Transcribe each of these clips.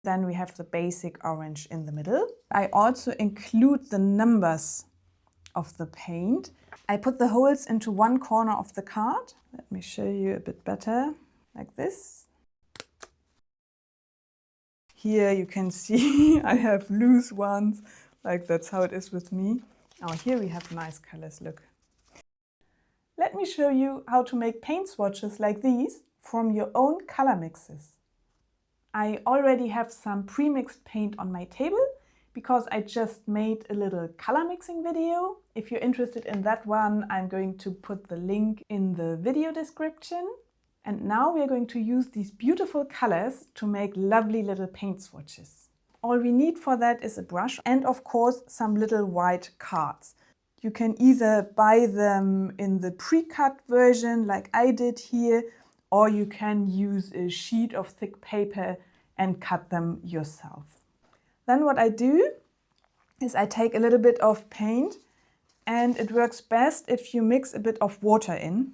Then we have the basic orange in the middle. I also include the numbers of the paint. I put the holes into one corner of the card. Let me show you a bit better, like this. Here you can see I have loose ones, like that's how it is with me. Oh, here we have nice colors, look. Let me show you how to make paint swatches like these from your own color mixes. I already have some pre-mixed paint on my table because I just made a little color mixing video. If you're interested in that one, I'm going to put the link in the video description. And now we are going to use these beautiful colors to make lovely little paint swatches. All we need for that is a brush and of course some little white cards. You can either buy them in the pre-cut version like I did here, or you can use a sheet of thick paper and cut them yourself. Then what I do is I take a little bit of paint, and it works best if you mix a bit of water in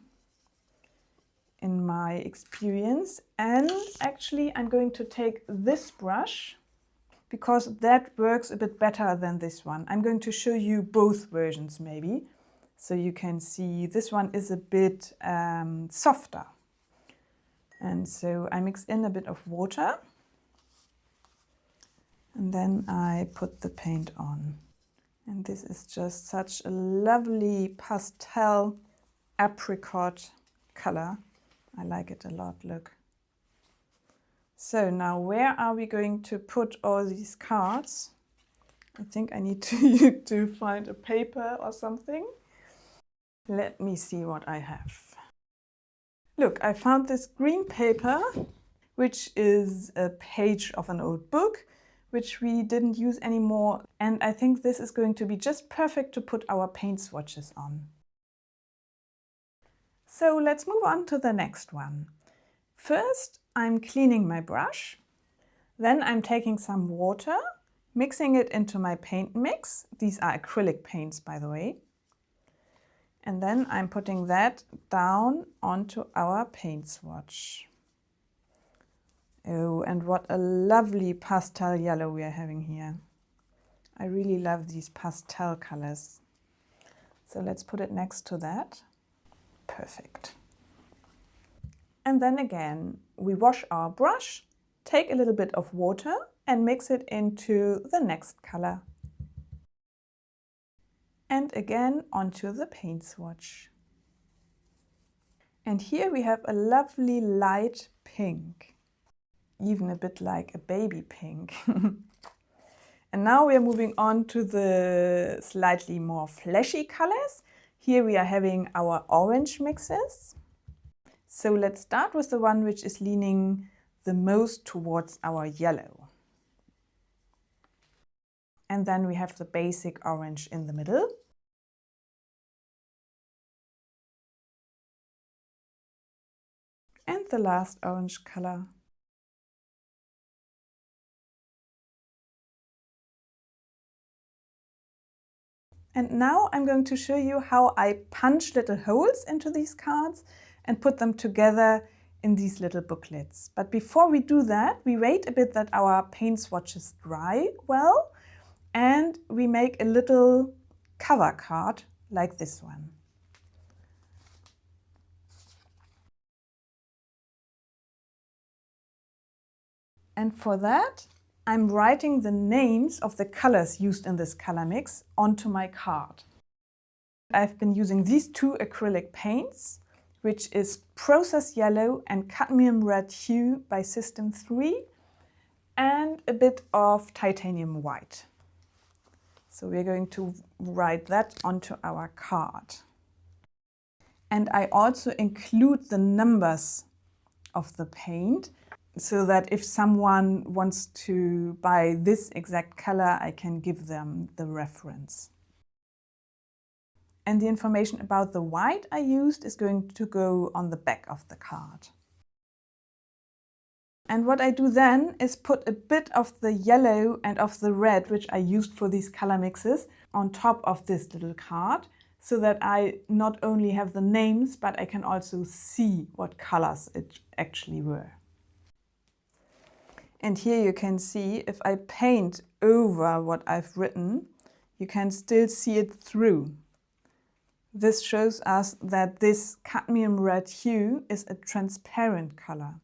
my experience. And actually I'm going to take this brush because that works a bit better than this one. I'm going to show you both versions maybe, so you can see this one is a bit softer. And so I mix in a bit of water and then I put the paint on. And this is just such a lovely pastel apricot color. I like it a lot, look. So now where are we going to put all these cards? I think I need to find a paper or something. Let me see what I have. Look, I found this green paper, which is a page of an old book, which we didn't use anymore. And I think this is going to be just perfect to put our paint swatches on. So let's move on to the next one. First, I'm cleaning my brush. Then I'm taking some water, mixing it into my paint mix. These are acrylic paints, by the way. And then I'm putting that down onto our paint swatch. Oh, and what a lovely pastel yellow we are having here. I really love these pastel colors. So let's put it next to that. Perfect. And then again, we wash our brush, take a little bit of water and mix it into the next color. And again onto the paint swatch. And here we have a lovely light pink, even a bit like a baby pink. And now we are moving on to the slightly more flashy colors. Here we are having our orange mixes. So let's start with the one which is leaning the most towards our yellow. And then we have the basic orange in the middle. And the last orange color. And now I'm going to show you how I punch little holes into these cards and put them together in these little booklets. But before we do that, we wait a bit that our paint swatches dry well, and we make a little cover card like this one. And for that, I'm writing the names of the colors used in this color mix onto my card. I've been using these two acrylic paints, which is Process Yellow and Cadmium Red Hue by System 3, and a bit of Titanium White. So we're going to write that onto our card. And I also include the numbers of the paint, so that if someone wants to buy this exact color, I can give them the reference. And the information about the white I used is going to go on the back of the card. And what I do then is put a bit of the yellow and of the red, which I used for these color mixes, on top of this little card, so that I not only have the names, but I can also see what colors it actually were. And here you can see if I paint over what I've written, you can still see it through. This shows us that this cadmium red hue is a transparent color.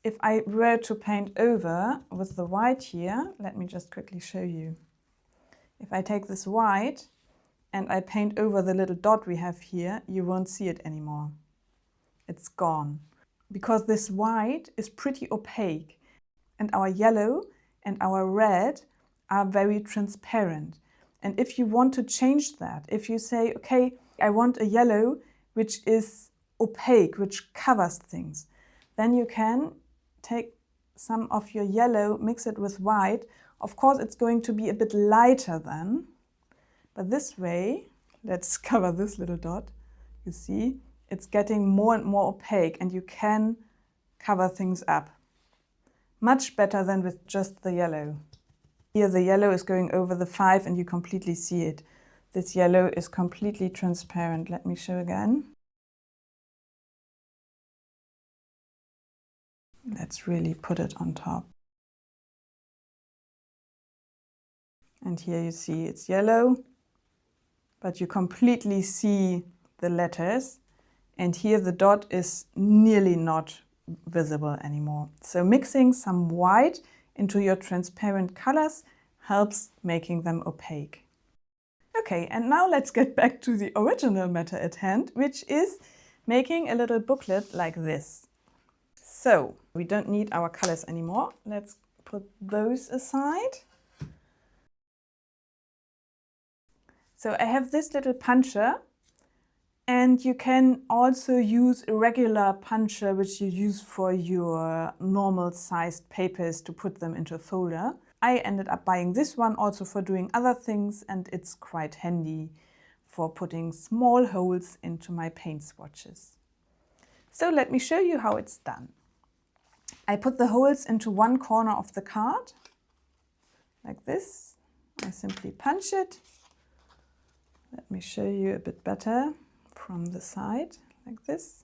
If I were to paint over with the white here, let me just quickly show you. If I take this white and I paint over the little dot we have here, you won't see it anymore. It's gone. Because this white is pretty opaque and our yellow and our red are very transparent. And if you want to change that, if you say, okay, I want a yellow which is opaque, which covers things, then you can take some of your yellow, mix it with white. Of course, it's going to be a bit lighter then, but this way, let's cover this little dot. You see, it's getting more and more opaque and you can cover things up. Much better than with just the yellow. Here the yellow is going over the 5 and you completely see it. This yellow is completely transparent. Let me show again. Let's really put it on top. And here you see it's yellow, but you completely see the letters. And here the dot is nearly not visible anymore. So mixing some white into your transparent colors helps making them opaque. Okay, and now let's get back to the original matter at hand, which is making a little booklet like this. So we don't need our colors anymore. Let's put those aside. So I have this little puncher, and you can also use a regular puncher which you use for your normal sized papers to put them into a folder. I ended up buying this one also for doing other things, and it's quite handy for putting small holes into my paint swatches. So let me show you how it's done. I put the holes into one corner of the card, like this. I simply punch it. Let me show you a bit better from the side, like this.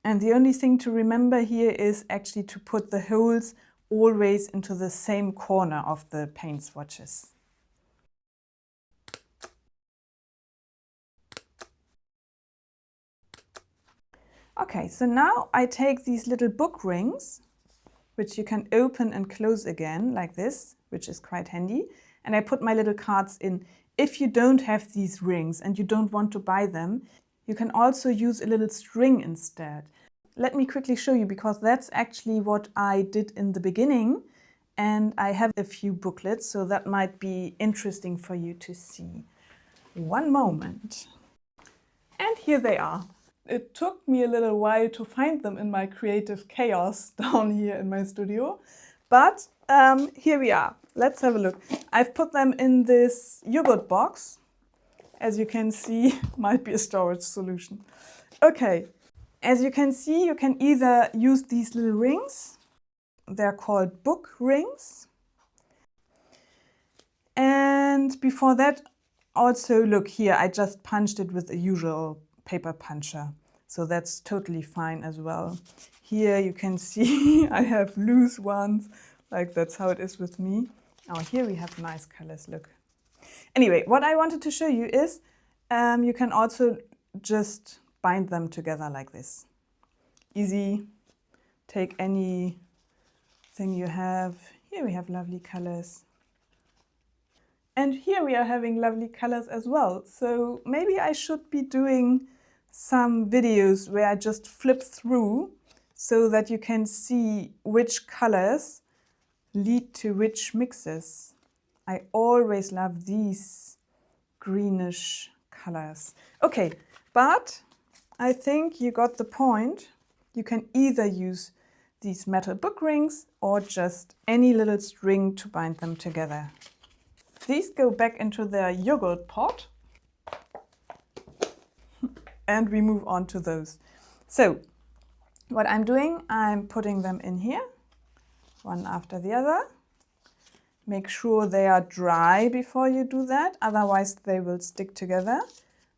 And the only thing to remember here is actually to put the holes always into the same corner of the paint swatches. Okay, so now I take these little book rings, which you can open and close again like this, which is quite handy. And I put my little cards in. If you don't have these rings and you don't want to buy them, you can also use a little string instead. Let me quickly show you, because that's actually what I did in the beginning. And I have a few booklets, so that might be interesting for you to see. One moment. And here they are. It took me a little while to find them in my creative chaos down here in my studio. But here we are. Let's have a look. I've put them in this yogurt box. As you can see, might be a storage solution. Okay, as you can see, you can either use these little rings. They're called book rings. And before that, also look here, I just punched it with the usual paper puncher, so that's totally fine as well. Here you can see I have loose ones, like that's how it is with me. Oh, here we have nice colors, look. Anyway, what I wanted to show you is you can also just bind them together like this. Easy. Take anything you have. Here we have lovely colors. And here we are having lovely colors as well. So maybe I should be doing some videos where I just flip through so that you can see which colors lead to which mixes. I always love these greenish colors. Okay, but I think you got the point. You can either use these metal book rings or just any little string to bind them together. These go back into their yogurt pot. And we move on to those. So what I'm doing, I'm putting them in here, one after the other. Make sure they are dry before you do that, otherwise they will stick together.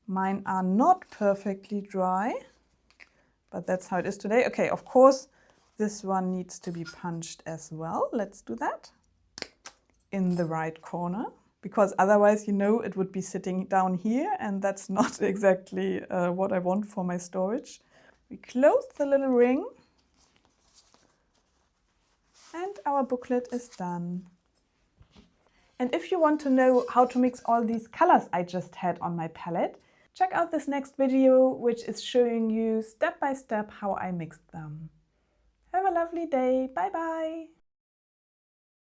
Mine are not perfectly dry, but that's how it is today. Okay, of course, this one needs to be punched as well. Let's do that in the right corner, because otherwise, you know, it would be sitting down here, and that's not exactly what I want for my storage. We close the little ring, and our booklet is done. And if you want to know how to mix all these colors I just had on my palette, check out this next video, which is showing you step by step how I mixed them. Have a lovely day. Bye bye.